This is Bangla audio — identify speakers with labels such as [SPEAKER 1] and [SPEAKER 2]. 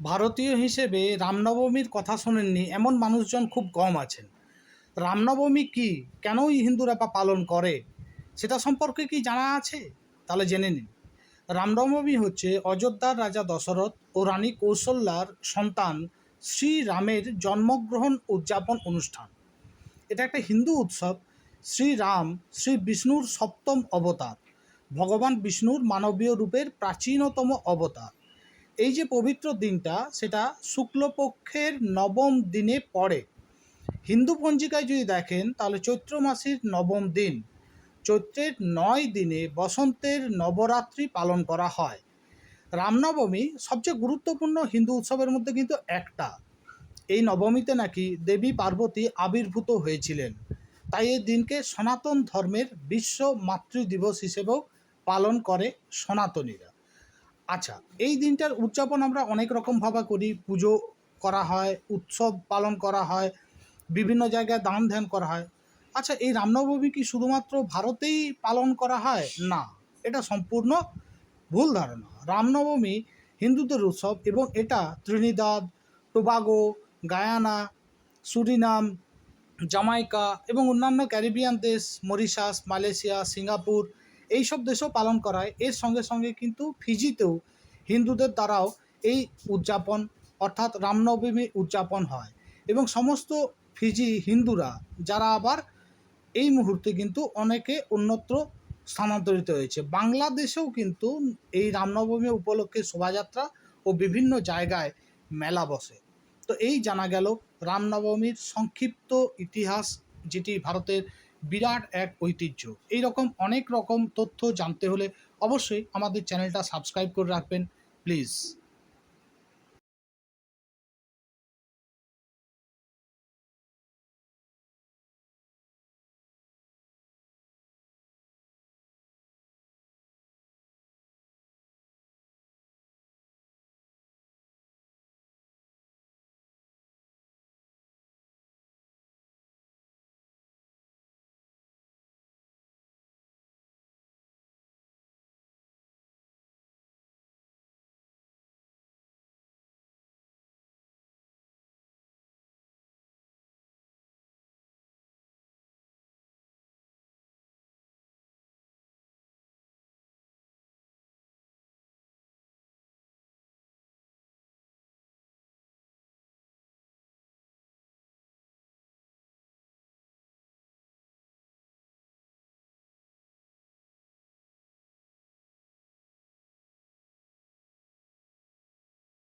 [SPEAKER 1] ভারতীয় হিসেবে রামনবমীর কথা শোনেননি এমন মানুষজন খুব কম আছেন। রামনবমী কী, কেনই হিন্দুরা পালন করে, সেটা সম্পর্কে কি জানা আছে? তাহলে জেনে নিন। রামনবমী হচ্ছে অযোধ্যার রাজা দশরথ ও রানী কৌশল্যার সন্তান শ্রীরামের জন্মগ্রহণ উদযাপন অনুষ্ঠান। এটা একটা হিন্দু উৎসব। শ্রীরাম শ্রী বিষ্ণুর সপ্তম অবতার, ভগবান বিষ্ণুর মানবীয় রূপের প্রাচীনতম অবতার। এই যে পবিত্র দিনটা, সেটা শুক্লপক্ষের নবম দিনে পড়ে। হিন্দু পঞ্জিকায় যদি দেখেন তাহলে চৈত্র মাসের নবম দিন। চৈত্রের 9 দিনে বসন্তের নবরাত্রি পালন করা হয়। রামনবমী সবচেয়ে গুরুত্বপূর্ণ হিন্দু উৎসবের মধ্যে কিন্তু একটা। এই নবমীতে নাকি দেবী পার্বতী আবির্ভূত হয়েছিলেন, তাই এই দিনকে সনাতন ধর্মের বিশ্ব মাতৃ দিবস হিসেবেও পালন করে সনাতনীরা। আচ্ছা, এই দিনটার উদযাপন আমরা অনেক রকমভাবে করি। পুজো করা হয়, উৎসব পালন করা হয়, বিভিন্ন জায়গায় দান ধ্যান করা হয়। আচ্ছা, এই রামনবমী কি শুধুমাত্র ভারতেই পালন করা হয়? না, এটা সম্পূর্ণ ভুল ধারণা। রামনবমী হিন্দুদের উৎসব এবং এটা Trinidad, Tobago, Guyana, Surinam, Jamaica এবং অন্যান্য ক্যারিবিয়ান দেশ, মরিশাস, মালয়েশিয়া, সিঙ্গাপুর এইসব দেশেও পালন করা হয়। এর সঙ্গে সঙ্গে কিন্তু ফিজিতেও হিন্দুদের দ্বারাও এই উদযাপন অর্থাৎ রামনবমী উদযাপন হয়। এবং সমস্ত ফিজি হিন্দুরা যারা আবার এই মুহূর্তে কিন্তু অনেকে অন্যত্র স্থানান্তরিত হয়েছে। বাংলাদেশেও কিন্তু এই রামনবমী উপলক্ষে শোভাযাত্রা ও বিভিন্ন জায়গায় মেলা বসে। তো এই জানা গেল রামনবমীর সংক্ষিপ্ত ইতিহাস, যেটি ভারতের বিরাট এক ঐতিহ্য। এই রকম অনেক রকম তথ্য জানতে হলে অবশ্যই আমাদের চ্যানেলটা সাবস্ক্রাইব করে রাখবেন প্লিজ।